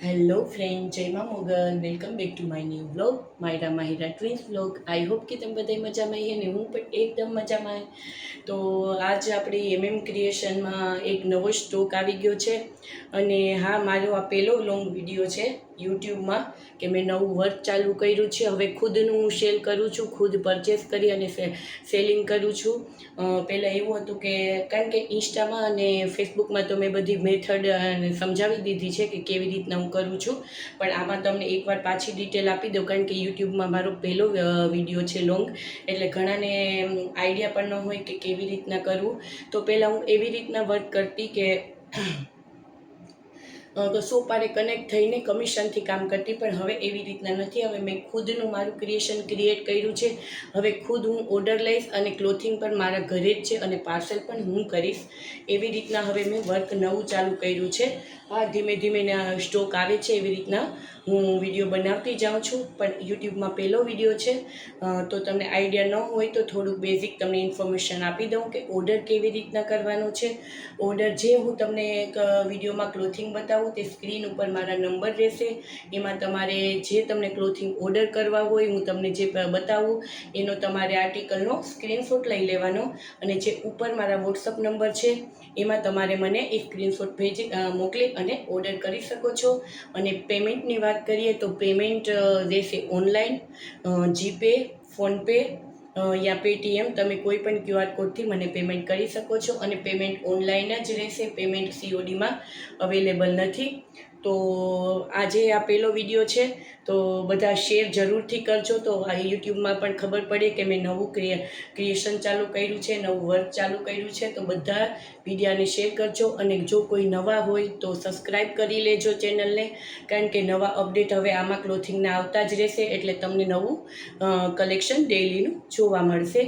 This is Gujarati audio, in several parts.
હેલો ફ્રેન્ડ, જય મા Mogal. Welcome back to my new vlog, Myra Mahira twins vlog. I hope કે તમે બધા મજામાં આવીએ ને હું પણ એકદમ મજામાં. તો આજ આપણી ક્રિએશનમાં એક નવો સ્ટોક આવી ગયો છે. અને હા, મારો આ પહેલો લોંગ વિડીયો છે યુટ્યુબમાં કે મેં નવું વર્ક ચાલુ કર્યું છે. હવે ખુદનું હું સેલ કરું છું, ખુદ પરચેસ કરી અને સેલિંગ કરું છું. પહેલાં એવું હતું કે કારણ કે ઇન્સ્ટામાં અને ફેસબુકમાં તો મેં બધી મેથડ સમજાવી દીધી છે કે કેવી રીતના હું કરું છું. પણ આમાં તમને એકવાર પાછી ડિટેલ આપી દઉં, કારણ કે યુટ્યુબમાં મારો પહેલો વિડીયો છે લોંગ, એટલે ઘણાને આઈડિયા પણ ન હોય કે કેવી રીતના કરવું. તો પહેલાં હું એવી રીતના વર્ક કરતી કે સોપારે કનેક્ટ થઈને કમિશનથી કામ કરતી, પણ હવે એવી રીતના નથી. હવે મેં ખુદનું મારું ક્રિએશન ક્રિએટ કર્યું છે. હવે ખુદ હું ઓર્ડર લઈશ અને ક્લોથિંગ પણ મારા ઘરે જ છે અને પાર્સલ પણ હું કરીશ. એવી રીતના હવે મેં વર્ક નવું ચાલુ કર્યું છે. હા, ધીમે ધીમે સ્ટોક આવે છે એવી રીતના હું વિડીયો બનાવતી જાઉં છું. પણ યુટ્યુબમાં પહેલો વિડીયો છે, તો તમને આઈડિયા ન હોય તો થોડુંક બેઝિક તમને ઇન્ફોર્મેશન આપી દઉં કે ઓર્ડર કેવી રીતના કરવાનો છે. ઓર્ડર જે હું તમને એક વિડીયોમાં ક્લોથિંગ બતાવું તે સ્ક્રીન ઉપર મારા નંબર રહેશે. એમાં તમારે જે તમને ક્લોથિંગ ઓર્ડર કરવા હોય, હું તમને જે બતાવું એનો તમારે આર્ટિકલનો સ્ક્રીનશોટ લઈ લેવાનો, અને જે ઉપર મારા વોટ્સઅપ નંબર છે એમાં તમારે મને એ સ્ક્રીનશોટ મોકલી અને ઓર્ડર કરી શકો છો. અને પેમેન્ટની વાત કરીએ તો પેમેન્ટ રહેશે ઓનલાઈન, જીપે, ફોનપે યા પેટીએમ. તમે કોઈ પણ ક્યુઆર કોડથી મને પેમેન્ટ કરી શકો છો, અને પેમેન્ટ ઓનલાઈન જ રહેશે. પેમેન્ટ સીઓડીમાં અવેલેબલ નથી. તો આજે આ પહેલો વિડીયો છે, તો બધા શેર જરૂરથી કરજો, તો આ યુટ્યુબમાં પણ ખબર પડે કે મેં નવું ક્રિએશન ચાલુ કર્યું છે, નવું વર્ક ચાલુ કર્યું છે. તો બધા વિડીયાને શેર કરજો, અને જો કોઈ નવા હોય તો સબસ્ક્રાઈબ કરી લેજો ચેનલને, કારણ કે નવા અપડેટ હવે આમાં ક્લોથિંગના આવતા જ રહેશે, એટલે તમને નવું કલેક્શન ડેઈલીનું જોવા મળશે.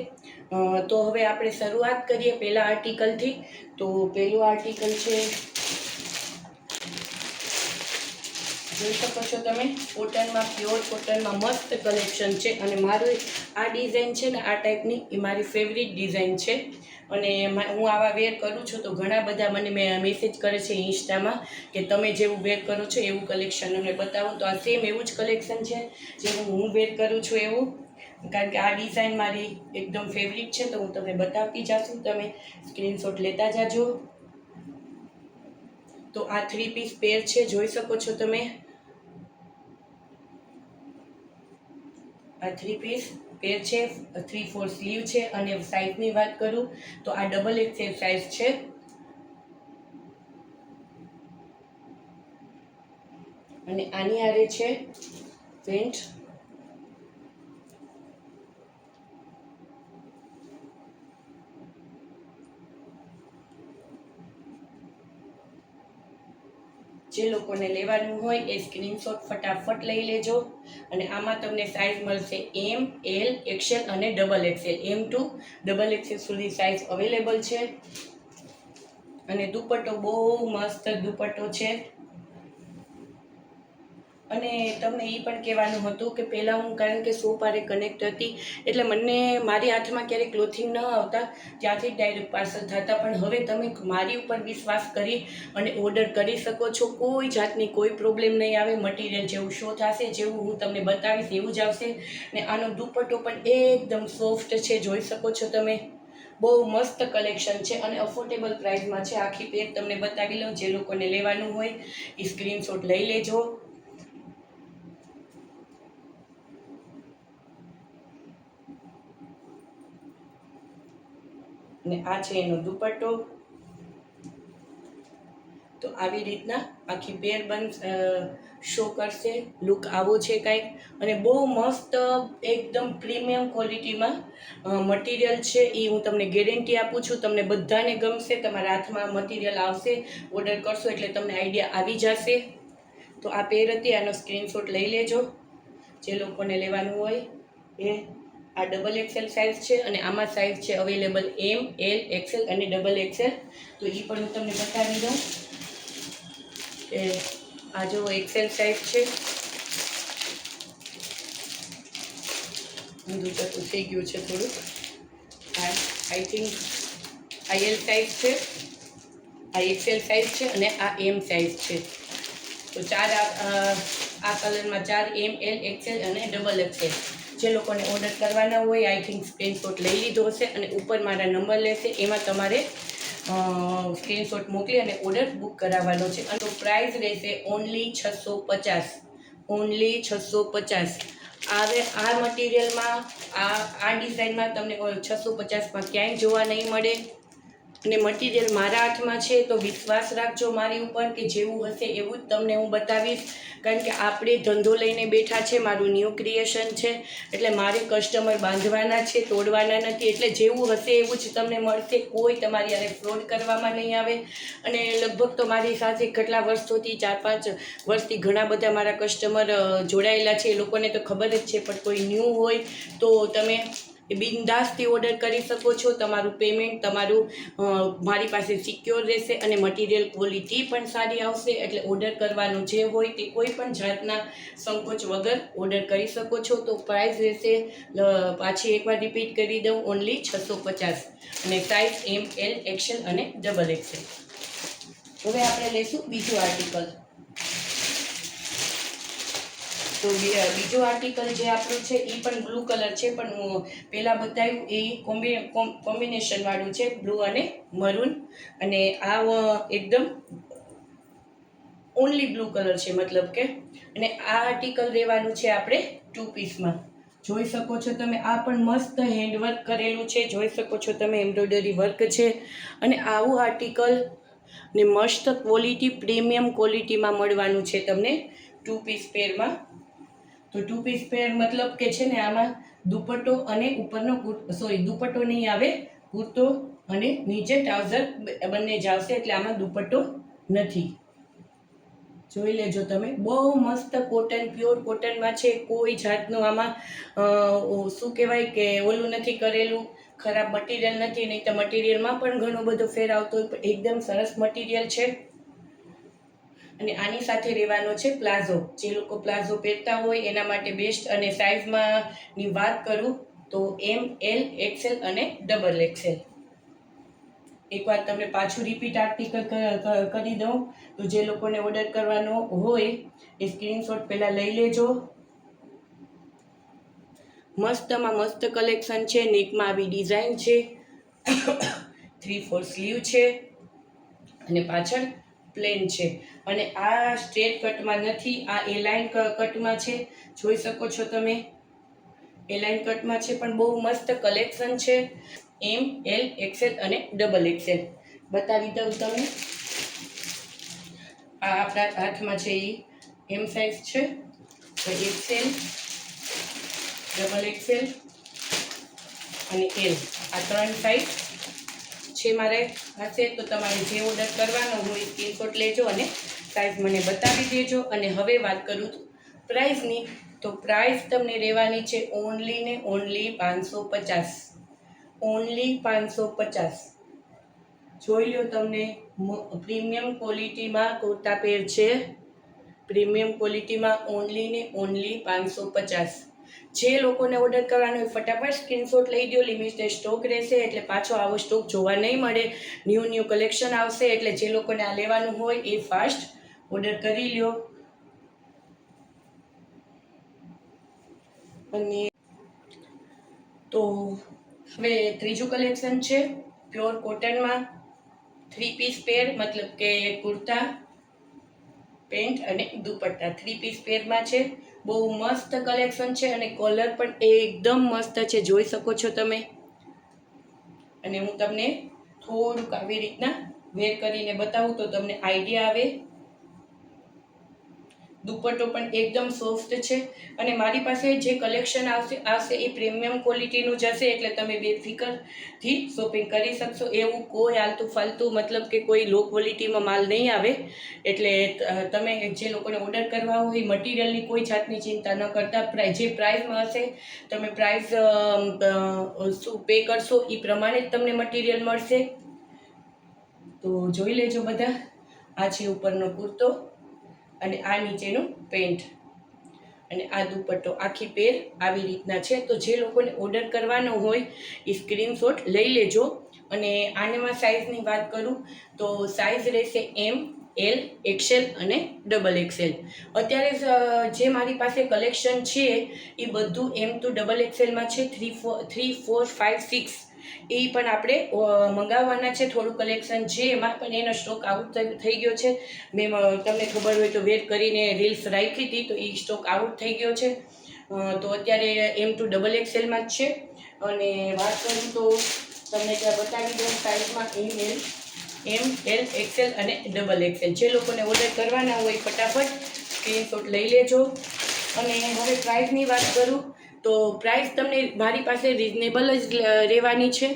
તો હવે આપણે શરૂઆત કરીએ પહેલા આર્ટિકલથી. તો પહેલું આર્ટિકલ છે, જોઈ શકો છો તમે, કોટનમાં, પ્યોર કોટનમાં મસ્ત કલેક્શન છે. અને મારું આ ડિઝાઇન છે ને, આ ટાઈપની એ મારી ફેવરિટ ડિઝાઇન છે. અને હું આવા વેર કરું છું તો ઘણા બધા મને મેસેજ કરે છે ઇન્સ્ટામાં કે તમે જેવું વેર કરો છો એવું કલેક્શન અમને બતાવો. તો આ સેમ એવું જ કલેક્શન છે જેવું હું વેર કરું છું એવું, કારણ કે આ ડિઝાઇન મારી એકદમ ફેવરિટ છે. તો હું તમને બતાવતી જાશું, તમે સ્ક્રીનશોટ લેતા જાજો. તો આ 3 પીસ પેર છે, જોઈ શકો છો તમે. આ 3 પીસ પેર છે, 3/4 સ્લીવ છે. અને સાઇઝની વાત કરું તો આ ડબલ એક્સેલ સાઇઝ છે. અને આની આરે છે પેન્ટ. જે લોકોને લેવાનું હોય એ સ્ક્રીનશોટ ફટાફટ લઈ લેજો. અને આમાં તમને સાઇઝ મળશે એમ, એલ, એક્સેલ અને ડબલ એક્સેલ. એમ ટુ ડબલ એક્સેલ સુધી સાઇઝ અવેલેબલ છે. અને દુપટ્ટો બહુ મસ્ત દુપટ્ટો છે. અને તમને એ પણ કહેવાનું હતું કે પહેલાં હું, કારણ કે સોપારે કનેક્ટ હતી એટલે મને મારી હાથમાં ક્યારેય ક્લોથિંગ ન આવતા, ત્યાંથી ડાયરેક્ટ પાર્સલ થતા. પણ હવે તમે મારી ઉપર વિશ્વાસ કરી અને ઓર્ડર કરી શકો છો. કોઈ જાતની કોઈ પ્રોબ્લેમ નહીં આવે. મટીરિયલ જેવું શો થશે, જેવું હું તમને બતાવીશ એવું જ આવશે. ને આનો દુપટ્ટો પણ એકદમ સોફ્ટ છે, જોઈ શકો છો તમે. બહુ મસ્ત કલેક્શન છે અને અફોર્ડેબલ પ્રાઇસમાં છે. આખી પેક તમને બતાવી લઉં, જે લોકોને લેવાનું હોય એ સ્ક્રીનશોટ લઈ લેજો. ને આ છે એનો દુપટ્ટો. તો આવી રીતના આખી પેર શો કરશે. લુક આવો છે કાંઈક. અને બહુ મસ્ત એકદમ પ્રીમિયમ ક્વોલિટીમાં મટીરિયલ છે. એ હું તમને ગેરંટી આપું છું, તમને બધાને ગમશે. તમારા હાથમાં મટીરિયલ આવશે, ઓર્ડર કરશો એટલે તમને આઈડિયા આવી જશે. તો આ પેર હતી, આનો સ્ક્રીનશોટ લઈ લેજો જે લોકોને લેવાનું હોય એ. આ ડબલ એક્સેલ સાઇઝ છે, અને આમાં સાઇઝ છે અવેલેબલ એમ, એલ, એક્સેલ અને ડબલ એક્સેલ. તો એ પણ હું તમને બતાવી દઉં કે આ જો એક્સેલ સાઇઝ છે. ઊંધું ચતું થઈ ગયું છે થોડુંક. આ આઈ થિંક આ એલ સાઇઝ છે, આ એક્સેલ સાઇઝ છે, અને આ એમ સાઇઝ છે. તો આ કલરમાં 4 ML XL અને XXL. જે લોકોને ઓર્ડર કરવાના હોય આઈ થિંક સ્ક્રીનશોટ લઈ લીધો હશે અને ઉપર મારા નંબર લેશે, એમાં તમારે સ્ક્રીનશોટ મોકલી અને ઓર્ડર બુક કરાવવાનો છે. અને પ્રાઇસ રહેશે ઓનલી 650, ઓનલી 650. હવે આ મટીરિયલમાં આ ડિઝાઇનમાં તમને 650માં ક્યાંય જોવા નહીં મળે. અને મટીરિયલ મારા હાથમાં છે તો વિશ્વાસ રાખજો મારી ઉપર કે જેવું હશે એવું જ તમને હું બતાવીશ. કારણ કે આપણે ધંધો લઈને બેઠા છે, મારું ન્યૂ ક્રિએશન છે, એટલે મારે કસ્ટમર બાંધવાના છે, તોડવાના નથી. એટલે જેવું હશે એવું જ તમને મળશે, કોઈ તમારી યારે ફ્રોડ કરવામાં નહીં આવે. અને લગભગ તો મારી સાથે કેટલા વર્ષોથી 4-5 વર્ષથી ઘણા બધા મારા કસ્ટમર જોડાયેલા છે, એ લોકોને તો ખબર જ છે. પણ કોઈ ન્યૂ હોય તો તમે બિંદાસથી ઓર્ડર કરી શકો છો. તમારું પેમેન્ટ તમારું મારી પાસે સિક્યોર રહેશે અને મટીરિયલ ક્વોલિટી પણ સારી આવશે. એટલે ઓર્ડર કરવાનું જે હોય તે કોઈ પણ જાતના સંકોચ વગર ઓર્ડર કરી શકો છો. તો પ્રાઇસ રહેશે, પાછી એકવાર રિપીટ કરી દઉં, ઓનલી 650 અને સાઇઝ ML XL અને XXL. હવે આપણે લઈશું બીજું આર્ટિકલ. તો બીજો આર્ટિકલ જે આપણું છે એ પણ બ્લુ કલર છે, પણ હું પહેલાં બતાવ્યું એ કોમ્બિનેશનવાળું છે, બ્લુ અને મરૂન. અને આ એકદમ ઓનલી બ્લુ કલર છે, મતલબ કે. અને આ આર્ટિકલ રહેવાનું છે આપણે 2 પીસમાં. જોઈ શકો છો તમે, આ પણ મસ્ત હેન્ડવર્ક કરેલું છે, જોઈ શકો છો તમે, એમ્બ્રોઇડરી વર્ક છે. અને આવું આર્ટિકલ ને મસ્ત ક્વોલિટી, પ્રીમિયમ ક્વોલિટીમાં મળવાનું છે તમને 2 પીસ પેરમાં. તો 2 પીસ પેર મતલબ કે છે ને, આમાં દુપટ્ટો અને ઉપરનો દુપટ્ટો નહીં આવે, કુર્તો અને નીચે ટ્રાઉઝર બંને જ આવશે. એટલે આમાં દુપટ્ટો નથી. જોઈ લેજો તમે, બહુ મસ્ત કોટન, પ્યોર કોટનમાં છે. કોઈ જાતનું આમાં શું કહેવાય કે ઓલું નથી કરેલું, ખરાબ મટીરિયલ નથી. નહીં તો મટીરિયલમાં પણ ઘણો બધો ફેર આવતો હોય, પણ એકદમ સરસ મટીરિયલ છે. અને આની સાથે રહેવાનો છે પ્લાઝો. જે લોકો પ્લાઝો પહેરતા હોય એના માટે બેસ્ટ. અને સાઇઝમાં ની વાત કરું તો ML XL અને XXL. એકવાર તમને પાછું રિપીટ આર્ટિકલ કરી દઉં. તો જે લોકોને ઓર્ડર કરવાનો હોય એ સ્ક્રીનશોટ પહેલાં લઈ લેજો. મસ્તમાં મસ્ત કલેક્શન છે. નેકમાં આવી ડિઝાઇન છે, 3/4 સ્લીવ છે અને પાછળ પ્લેન છે. અને આ સ્ટ્રેટ કટમાં નથી, આ એલાઇન કટમાં છે. જોઈ શકો છો તમે, એલાઇન કટમાં છે, પણ બહુ મસ્ત કલેક્શન છે. ML XL અને XXL બતાવી દઉં તમને. આ આપણા હાથમાં છે એ M સાઇઝ છે, XL, XXL અને L, આ 3 સાઇઝ છે મારે હશે. તો તમારે જે ઓર્ડર કરવાનો હોય સ્ક્રીનશોટ લેજો અને સાઇઝ મને બતાવી દેજો. અને હવે વાત કરું પ્રાઇસની, તો પ્રાઇસ તમને રહેવાની છે ઓનલી ને ઓનલી 550, ઓનલી 550. જોઈ લો, તમને પ્રીમિયમ ક્વોલિટીમાં કુર્તા પેર છે, પ્રીમિયમ ક્વોલિટીમાં ઓનલી ને ઓનલી 550. જે લોકોને ઓર્ડર કરવાનો હોય ફટાફટ સ્ક્રીનશોટ લઈ દો. લિમિટેડ સ્ટોક રહેશે, એટલે પાછો આવો સ્ટોક જોવા નહીં મળે. ન્યૂ કલેક્શન આવશે, એટલે જે લોકોને આ લેવાનું હોય એ ફાસ્ટ ઓર્ડર કરી લ્યો. અને તો હવે ત્રીજું કલેક્શન છે પ્યોર કોટનમાં 3 પીસ પેર, મતલબ કે કુર્તા, પેન્ટ અને દુપટ્ટા 3 પીસ પેરમાં છે. બહુ મસ્ત કલેક્શન છે અને કલર પણ એકદમ મસ્ત છે, જોઈ શકો છો તમે. અને હું તમને થોડુંક આવી રીતના વેર કરીને બતાવું તો તમને આઈડિયા આવે. દુપટ્ટો પણ એકદમ સોફ્ટ છે. અને મારી પાસે જે કલેક્શન આવશે એ પ્રીમિયમ ક્વોલિટીનું જ હશે, એટલે તમે બેફિકરથી શોપિંગ કરી શકશો. એવું કોઈ આલતું ફાલતું, મતલબ કે કોઈ લો ક્વોલિટીમાં માલ નહીં આવે. એટલે તમે જે લોકોને ઓર્ડર કરવા હોય મટીરિયલની કોઈ જાતની ચિંતા ન કરતા. જે પ્રાઇસમાં હશે તમે પ્રાઇસ શું પે કરશો એ પ્રમાણે જ તમને મટીરિયલ મળશે. તો જોઈ લેજો બધા. આ છે ઉપરનો કુર્તો અને આ નીચેનું પેન્ટ અને આ દુપટ્ટો. આખી પેર આવી રીતના છે. તો જે લોકોને ઓર્ડર કરવાનો હોય એ સ્ક્રીનશોટ લઈ લેજો. અને આનામાં સાઇઝની વાત કરું તો સાઇઝ રહેશે M, એલ, એક્સેલ અને ડબલ એક્સેલ. અત્યારે જે મારી પાસે કલેક્શન છે એ બધું M2 XXL છે. 3, 4, 5, 6 એ પણ આપણે મંગાવવાના છે. થોડું કલેક્શન છે એમાં પણ એનો સ્ટોક આઉટ થઈ ગયો છે. મેં તમને ખબર હોય તો વેટ કરીને રીલ્સ રાખી હતી, તો એ સ્ટોક આઉટ થઈ ગયો છે. તો અત્યારે M2 XXL જ છે. અને વાત કરું તો તમને ત્યાં બતાવી દઉં સાઇઝમાં M, L, XL અને ડબલ XL. જે લોકોને ઓર્ડર કરવાના હોય ફટાફટ સ્ક્રીનશોટ લઈ લેજો. અને હવે પ્રાઇસની વાત કરું તો પ્રાઇસ તમને મારી પાસે રિઝનેબલ જ રહેવાની છે.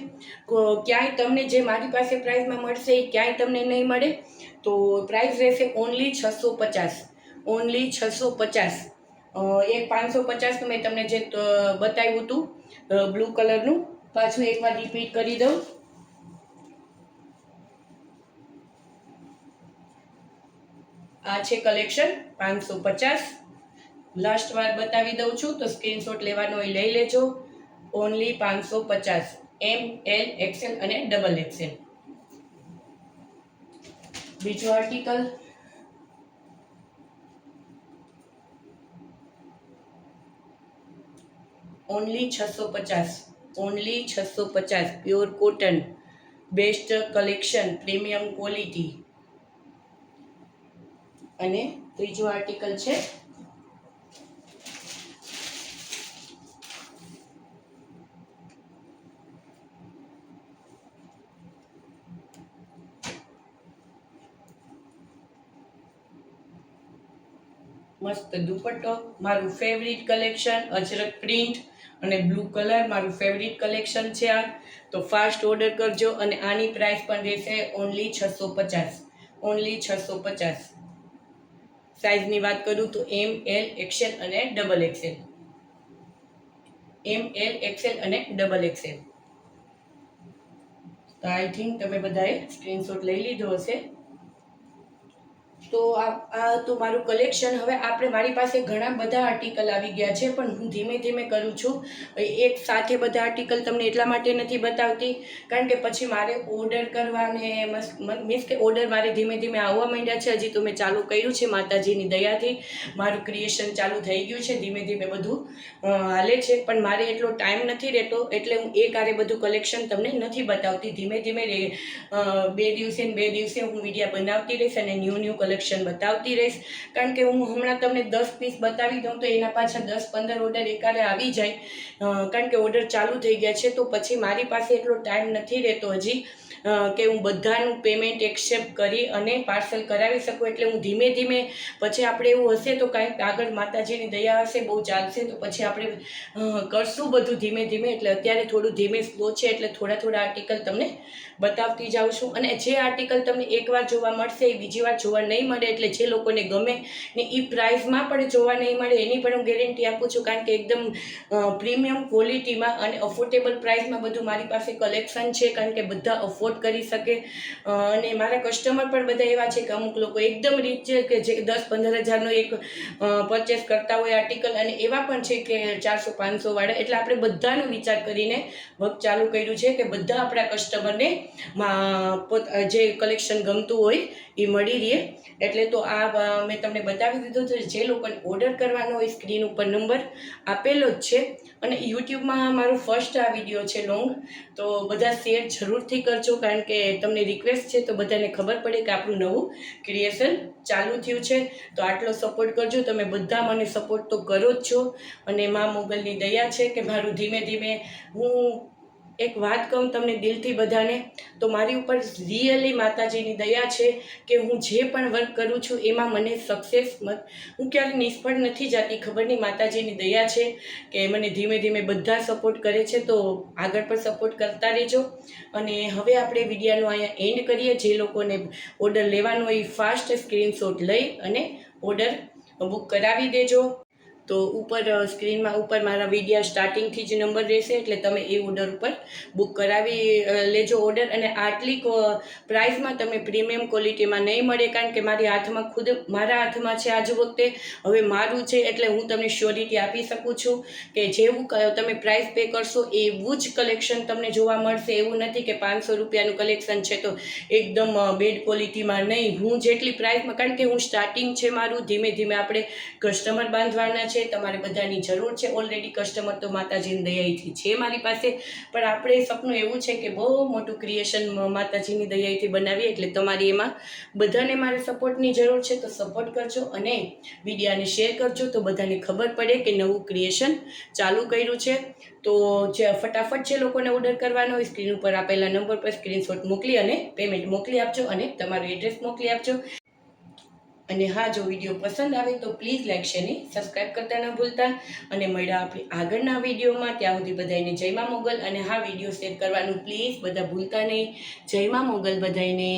ક્યાંય તમને જે મારી પાસે પ્રાઇસમાં મળશે એ ક્યાંય તમને નહીં મળે. તો પ્રાઇસ રહેશે ઓનલી 650. ઓનલી 650. એક 550 મેં તમને જે બતાવ્યું હતું બ્લુ કલરનું, પાછું એકવાર રિપીટ કરી દઉં. આ છે કલેક્શન 550. લાસ્ટ વાર બતાવી દઉં છું તો સ્ક્રીનશોટ લેવાનો એ લઈ લેજો. ઓનલી 550. M, L, XL અને ડબલ XL. બીજો article only 650. Only 650. Pure cotton, best collection, premium quality. અને ત્રીજો આર્ટિકલ છે મસ્ત દુપટ્ટો, મારું ફેવરિટ કલેક્શન, અજરક પ્રિન્ટ અને બ્લુ કલર મારું ફેવરિટ કલેક્શન છે આ. તો ફાસ્ટ ઓર્ડર કરજો. અને આની પ્રાઇસ પણ રહેશે ઓનલી 650. ઓનલી 650. સાઇઝની વાત કરું તો M, L, XL અને double XL. M, L, XL અને ડબલ XL. તો આઈ થિંક તમે બધાએ સ્ક્રીનશોટ લઈ લીધો હશે. તો આ તો મારું કલેક્શન. હવે આપણે મારી પાસે ઘણા બધા આર્ટિકલ આવી ગયા છે, પણ હું ધીમે ધીમે કરું છું. એક સાથે બધા આર્ટિકલ તમને એટલા માટે નથી બતાવતી કારણ કે પછી મારે ઓર્ડર કરવાને મીન્સ કે ઓર્ડર મારે ધીમે ધીમે આવવા માંડ્યા છે. હજી તો મેં ચાલુ કર્યું છે, માતાજીની દયાથી મારું ક્રિએશન ચાલુ થઈ ગયું છે. ધીમે ધીમે બધું હાલે છે, પણ મારે એટલો ટાઈમ નથી રહેતો, એટલે હું આરે બધું કલેક્શન તમને નથી બતાવતી. ધીમે ધીમે 2 દિવસે ને 2 દિવસે હું વિડીયો બનાવતી રહીશ અને ન્યૂ કલેક્શન બતાવતી રહીશ. કારણ કે હું હમણાં તમને 10 પીસ બતાવી દઉં તો એના પાછળ 10-15 ઓર્ડર એકારે આવી જાય. કારણ કે ઓર્ડર ચાલુ થઈ ગયા છે, તો પછી મારી પાસે એટલો ટાઈમ નથી રહેતો હજી કે હું બધાનું પેમેન્ટ એક્સેપ્ટ કરી અને પાર્સલ કરાવી શકું. એટલે હું ધીમે ધીમે પછી આપણે એવું હશે તો કાંઈક આગળ માતાજીની દયા હશે, બહુ ચાલશે તો પછી આપણે કરશું બધું ધીમે ધીમે. એટલે અત્યારે થોડું ધીમે સ્લો છે, એટલે થોડા આર્ટિકલ તમને બતાવતી જાઉં છું. અને જે આર્ટિકલ તમને એકવાર જોવા મળશે એ બીજી વાર જોવા નહીં મળે. એટલે જે લોકોને ગમે ને એ પ્રાઇસમાં પણ જોવા નહીં મળે એની પણ હું ગેરંટી આપું છું. કારણ કે એકદમ પ્રીમિયમ ક્વોલિટીમાં અને અફોર્ડેબલ પ્રાઇસમાં બધું મારી પાસે કલેક્શન છે. કારણ કે બધા અફોર્ડ કરી શકે. અને મારા કસ્ટમર પણ બધા એવા છે કે અમુક લોકો એકદમ રીચ છે કે જે 10-15 હજારનો એક પરચેસ કરતા હોય આર્ટિકલ, અને એવા પણ છે કે 400-500 વાળા. એટલે આપણે બધાનો વિચાર કરીને વર્ક ચાલુ કર્યું છે કે બધા આપણા કસ્ટમરને જે કલેક્શન ગમતું હોય એ મળી રહે. એટલે તો આ મેં તમને બતાવી દીધું છે. જે લોકોને ઓર્ડર કરવાનો હોય સ્ક્રીન ઉપર નંબર આપેલો જ છે. અને યુટ્યુબમાં મારું ફર્સ્ટ આ વિડીયો છે લોંગ, તો બધા શેર જરૂરથી કરજો. કારણ કે તમને રિક્વેસ્ટ છે તો બધાને ખબર પડે કે આપણું નવું ક્રિએશન ચાલુ થયું છે. તો આટલો સપોર્ટ કરજો. તમે બધા મને સપોર્ટ તો કરો જ છો. અને મા મોગલની દયા છે કે મારું ધીમે ધીમે હું એક વાત કહું તમને દિલથી બધાને, તો મારી ઉપર રિયલી માતાજીની દયા છે કે હું જે પણ વર્ક કરું છું એમાં મને સક્સેસ હું ક્યારે નિષ્ફળ નથી જતી. ખબર નહીં, માતાજીની દયા છે કે મને ધીમે ધીમે બધા સપોર્ટ કરે છે. તો આગળ પણ સપોર્ટ કરતા રહેજો. અને હવે આપણે વિડીયોનો અહીંયા એન્ડ કરીએ. જે લોકોને ઓર્ડર લેવાનો હોય ફાસ્ટ સ્ક્રીનશોટ લઈ અને ઓર્ડર બુક કરાવી દેજો. તો ઉપર સ્ક્રીનમાં ઉપર મારા વિડીયા સ્ટાર્ટિંગથી જ નંબર રહેશે, એટલે તમે એ ઓર્ડર ઉપર બુક કરાવી લેજો ઓર્ડર. અને આટલી પ્રાઇસમાં તમે પ્રીમિયમ ક્વોલિટીમાં નહીં મળે, કારણ કે મારા હાથમાં છે આજ વખતે. હવે મારું છે એટલે હું તમને શ્યોરિટી આપી શકું છું કે જેવું તમે પ્રાઇસ પે કરશો એવું જ કલેક્શન તમને જોવા મળશે. એવું નથી કે 500 રૂપિયાનું કલેક્શન છે તો એકદમ બેડ ક્વોલિટીમાં નહીં. હું જેટલી પ્રાઇસમાં, કારણ કે હું સ્ટાર્ટિંગ છે મારું, ધીમે ધીમે આપણે કસ્ટમર બાંધવાના છે. તમારે બધાની જરૂર છે. ઓલરેડી કસ્ટમર તો માતાજીની દયાથી છે મારી પાસે, પણ આપણે સપનું એવું છે કે બહુ મોટું ક્રિએશન માતાજીની દયાથી બનાવીએ. એટલે તમારી એમાં બધાને મારે સપોર્ટની જરૂર છે, તો સપોર્ટ કરજો અને વિડીયાને શેર કરજો તો બધાને ખબર પડે કે નવું ક્રિએશન ચાલુ કર્યું છે. તો જે ફટાફટ જે લોકોને ઓર્ડર કરવાનો હોય, સ્ક્રીન ઉપર આપેલા નંબર પર સ્ક્રીનશોટ મોકલી અને પેમેન્ટ મોકલી આપજો અને તમારું એડ્રેસ મોકલી આપજો. અને હા, જો વિડીયો પસંદ આવે તો પ્લીઝ લાઈક શેર અને સબસ્ક્રાઈબ કરતા ન ભૂલતા. અને મળ્યા આપણે આગળના વિડીયોમાં. ત્યાં સુધી બધાને જય મા મોગલ. અને હા, વિડીયો શેર કરવાનું પ્લીઝ બધા ભૂલતા નહીં. જય મા મોગલ બધાને.